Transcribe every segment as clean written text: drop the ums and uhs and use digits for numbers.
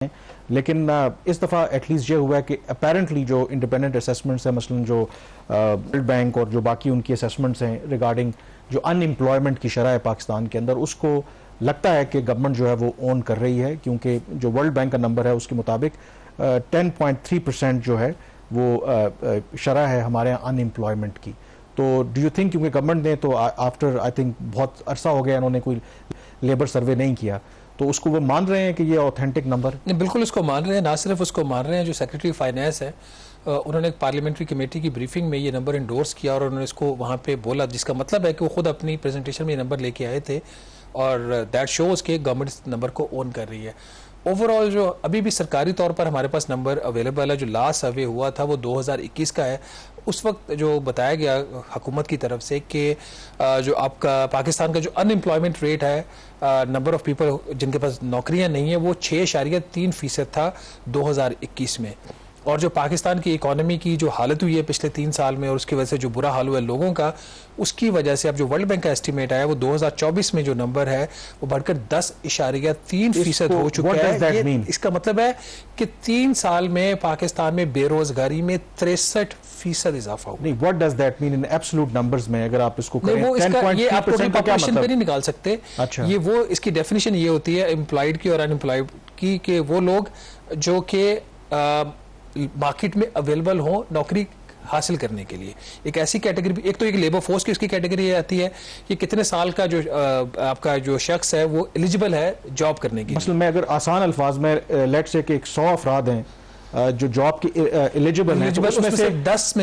लेकिन इस दफ़ा एटलीस्ट ये हुआ है कि अपेरेंटली जो इंडिपेंडेंट असेसमेंट्स हैं, मसलन जो वर्ल्ड बैंक और जो बाकी उनकी असेसमेंट्स हैं रिगार्डिंग जो अनएम्प्लॉयमेंट की शरह है पाकिस्तान के अंदर, उसको लगता है कि गवर्नमेंट जो है वो ओन कर रही है, क्योंकि जो वर्ल्ड बैंक का नंबर है उसके मुताबिक 10.3% जो है वो शरह है हमारे यहाँ अनएम्प्लॉयमेंट की। तो डू यू थिंक, क्योंकि गवर्नमेंट ने तो आफ्टर आई थिंक बहुत अरसा हो गया उन्होंने कोई लेबर सर्वे नहीं किया, तो उसको वो मान रहे हैं कि ये ऑथेंटिक नंबर? बिल्कुल उसको मान रहे हैं, ना सिर्फ उसको मान रहे हैं, जो सेक्रेटरी फाइनेंस है उन्होंने एक पार्लियामेंट्री कमेटी की ब्रीफिंग में ये नंबर इंडोर्स किया और उन्होंने इसको वहाँ पे बोला, जिसका मतलब है कि वो खुद अपनी प्रेजेंटेशन में ये नंबर लेके आए थे और दैट शोज के गवर्नमेंट इस नंबर को ओन कर रही है। ओवरऑल जो अभी भी सरकारी तौर पर हमारे पास नंबर अवेलेबल है, जो लास्ट सर्वे हुआ था वो 2021 का है। उस वक्त जो बताया गया हुकूमत की तरफ से कि जो आपका पाकिस्तान का जो अनएम्प्लॉयमेंट रेट है, नंबर ऑफ पीपल जिनके पास नौकरियां नहीं है, वो 6.3% था 2021 में। और जो पाकिस्तान की इकोनॉमी की जो हालत हुई है पिछले 3 साल में और उसकी वजह से जो बुरा हाल हुआ है लोगों का, उसकी वजह से अब जो वर्ल्ड बैंक का एस्टीमेट आया वो 2024 में जो नंबर है वो बढ़कर 10.3% हो चुका है। इसका मतलब है कि 3 साल में पाकिस्तान में बेरोजगारी में 63% इजाफा हुआ। नहीं, what does that mean in absolute numbers में? अगर आप इसको करें, वो इसका ये आप टोटल पॉपुलेशन पे नहीं निकाल सकते। अच्छा। ये वो इसकी डेफिनेशन ये होती है एम्प्लॉयड की और अनएम्प्लॉयड की, कि वो लोग जो कि मार्केट में अवेलेबल हो नौकरी हासिल करने के लिए। एक ऐसी कैटेगरी, एक तो एक लेबर फोर्स की इसकी कैटेगरी आती है कि कितने साल का जो आपका जो शख्स है वो एलिजिबल है जॉब करने की। मतलब मैं अगर आसान अल्फाज में लेट से कि 100 अफराद हैं जो जॉब की एलिजिबल हैं, तो उसमें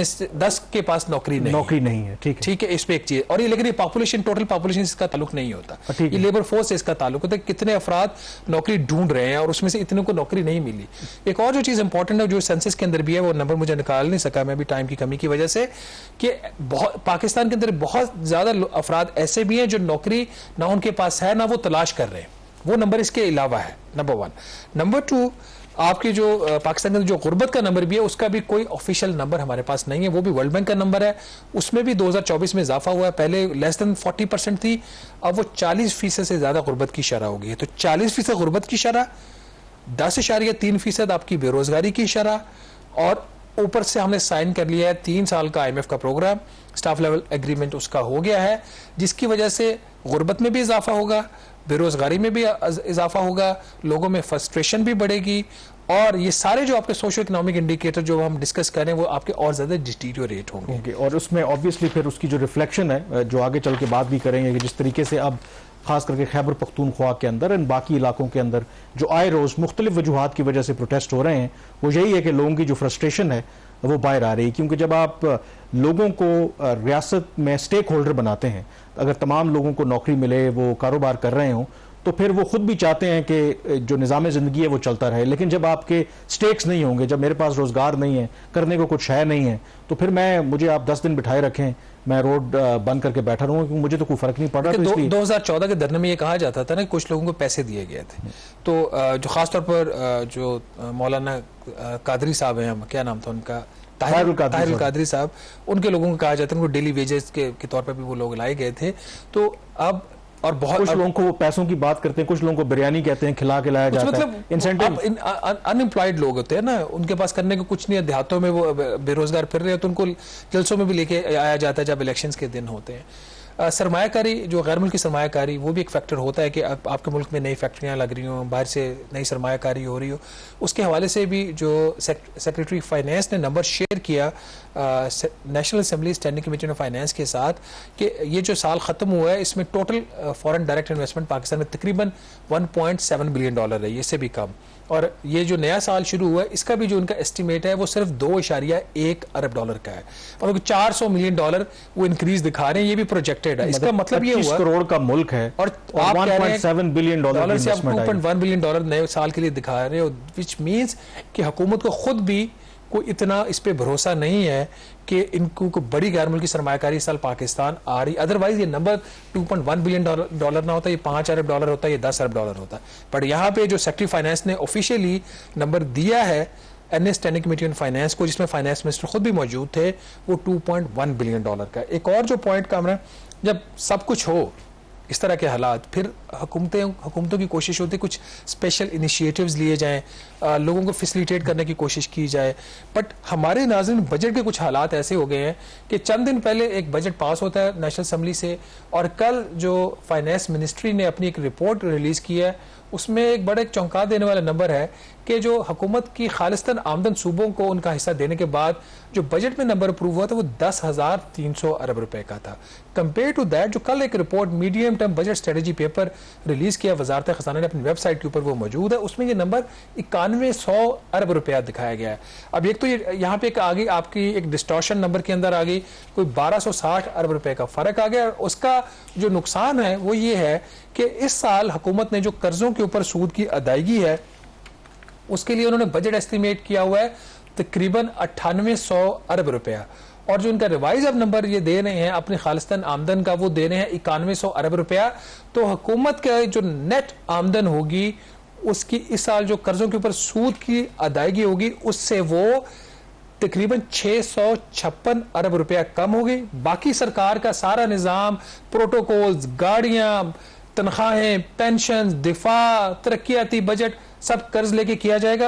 से 10 के पास नौकरी नहीं है। ठीक है, इस पे एक चीज। और ये लेकिन ये पॉपुलेशन, टोटल पॉपुलेशन इसका ताल्लुक नहीं होता, ये लेबर फोर्स से इसका ताल्लुक होता है। कितने अफराद नौकरी ढूंढ रहे हैं और उसमें से इतने को नौकरी नहीं मिली। एक और जो चीज इंपॉर्टेंट है जो सेंसस के अंदर भी है, वो नंबर मुझे निकाल नहीं सका मैं भी टाइम की कमी की वजह से, कि पाकिस्तान के अंदर बहुत ज्यादा अफराद ऐसे भी हैं जो नौकरी ना उनके पास है ना वो तलाश कर रहे हैं। वो नंबर इसके अलावा है, नंबर 1। नंबर 2, आपकी जो पाकिस्तान के अंदर जो गुर्बत का नंबर भी है उसका भी कोई ऑफिशियल नंबर हमारे पास नहीं है, वो भी वर्ल्ड बैंक का नंबर है। उसमें भी 2024 में इजाफा हुआ है, पहले लेस देन 40% थी, अब वो 40% से ज्यादा गुर्बत की शरह हो गई है। तो 40% गुर्बत की शरह, 10.3% आपकी बेरोजगारी की शरह, और ऊपर से हमने साइन कर लिया है 3 साल का IMF का प्रोग्राम, स्टाफ लेवल एग्रीमेंट उसका हो गया है, जिसकी वजह से गुर्बत में भी इजाफा होगा, बेरोजगारी में भी इजाफा होगा, लोगों में फ्रस्ट्रेशन भी बढ़ेगी, और ये सारे जो आपके सोशो इकोनॉमिक इंडिकेटर जो हम डिस्कस करें वो आपके और ज्यादा डिटीरियोरेट होंगे। और उसमें ऑब्वियसली फिर उसकी जो रिफ्लेक्शन है जो आगे चल के बात भी करेंगे कि जिस तरीके से अब खास करके खैबर पख्तूनख्वा के अंदर और बाकी इलाकों के अंदर जो आए रोज मुख्तलिफ वजूहात की वजह से प्रोटेस्ट हो रहे हैं, वो यही है कि लोगों की जो फ्रस्ट्रेशन है वो बाहर आ रही है। क्योंकि जब आप लोगों को रियासत में स्टेक होल्डर बनाते हैं, अगर तमाम लोगों को नौकरी मिले, वो कारोबार कर रहे हों, तो फिर वो खुद भी चाहते हैं कि जो निज़ाम ज़िंदगी है वो चलता रहे। लेकिन जब आपके स्टेक्स नहीं होंगे, जब मेरे पास रोज़गार नहीं है, करने को कुछ है नहीं है, तो फिर मुझे आप 10 दिन बिठाए रखें, मैं रोड बंद करके बैठा रहूँगा क्योंकि मुझे तो कोई फर्क नहीं पड़ रहा। तो 2014 के धरने में ये कहा जाता था ना, कुछ लोगों को पैसे दिए गए थे, तो जो खासतौर पर जो मौलाना कादरी साहब हैं, क्या नाम था उनका, ताहिर कादरी साहब, उनके लोगों को कहा जाता है उनको डेली वेजेस के तौर पर भी वो लोग लाए गए थे। तो अब और बहुत कुछ लोगों को वो पैसों की बात करते हैं, कुछ लोगों को बिरयानी कहते हैं, खिला के लाया जाता है। इंसेंटिव अनएम्प्लॉयड लोग होते हैं ना, उनके पास करने को कुछ नहीं है, देहातों में वो बेरोजगार फिर रहे हैं, तो उनको जलसों में भी लेके आया जाता है जब इलेक्शंस के दिन होते हैं। सरमायाकारी, जो गैर मुल्की सरमायाकारी, वो भी एक फैक्टर होता है कि आपके मुल्क में नई फैक्ट्रियां लग रही हों, बाहर से नई सरमायाकारी हो रही हो, उसके हवाले से भी जो सेक्रेटरी फाइनेंस ने नंबर शेयर किया national assembly standing committee of finance के साथ, कि ये जो साल ख़त्म हुआ है इसमें total foreign direct investment Pakistan में तकरीबन $1.7 बिलियन है, ये से भी कम। और ये जो नया साल शुरू हुआ है इसका भी जो उनका एस्टिमेट है वो सिर्फ $2.1 अरब का है, और $400 मिलियन वो इंक्रीज दिखा रहे हैं, ये भी प्रोजेक्टेड है। इसका मतलब ये हुआ 25 करोड़ का मुल्क है और आप $1.7 बिलियन से आप $2.1 बिलियन नए साल के लिए दिखा रहे हो, विच मीन्स कि हुकूमत को खुद भी कोई इतना इस पे भरोसा नहीं है कि इनको को बड़ी गैर मुल्की सरमायाकारी साल पाकिस्तान आ रही। अदरवाइज ये नंबर $2.1 बिलियन ना होता, ये $5 अरब होता, ये $10 अरब होता। बट यहाँ पे जो सेक्रेटरी फाइनेंस ने ऑफिशियली नंबर दिया है NS standing committee on finance को, जिसमें फाइनेंस मिनिस्टर खुद भी मौजूद थे, वो $2.1 बिलियन का। एक और जो पॉइंट का, जब सब कुछ हो इस तरह के हालात, फिर हुकूमतों की कोशिश होती है कुछ स्पेशल इनिशिएटिव्स लिए जाएं, लोगों को फैसिलिटेट करने की कोशिश की जाए। बट हमारे नाज़रीन बजट के कुछ हालात ऐसे हो गए हैं कि चंद दिन पहले एक बजट पास होता है नेशनल असम्बली से, और कल जो फाइनेंस मिनिस्ट्री ने अपनी एक रिपोर्ट रिलीज़ की है उसमें एक बड़े चौंका देने वाला नंबर है कि जो हुकूमत की खालिस्तान आमदन सूबों को उनका हिस्सा देने के बाद जो बजट में नंबर अप्रूव हुआ था वो 10,300 अरब रुपए का था। कंपेयर टू दैट जो कल एक report medium term budget strategy paper release किया वजारत खजाना ने अपनी वेबसाइट के ऊपर, वो मौजूद है, उसमें ये नंबर 9100 अरब रुपया दिखाया गया है। अब एक तो ये यहाँ पे आ गई आपकी एक डिस्टॉर्शन नंबर के अंदर आ गई, कोई 1260 अरब रुपए का फर्क आ गया। उसका जो नुकसान है वो ये है कि इस साल हुकूमत ने जो कर्जों के ऊपर सूद की अदायगी है उसके लिए उन्होंने बजट एस्टिमेट किया हुआ है तकरीबन 9800 अरब रुपया, और जो इनका रिवाइज अब नंबर ये दे रहे हैं अपनी खालिस्तान आमदन का वो दे रहे हैं 9100 अरब रुपया। तो हुकूमत का जो नेट आमदन होगी उसकी इस साल जो कर्जों के ऊपर सूद की अदायगी होगी उससे वो तकरीबन 656 अरब रुपया कम होगी। बाकी सरकार का सारा निज़ाम, प्रोटोकॉल्स, गाड़ियां, तनख्वाहें, पेंशन, दिफा, तरक्याती बजट सब कर्ज लेके किया जाएगा।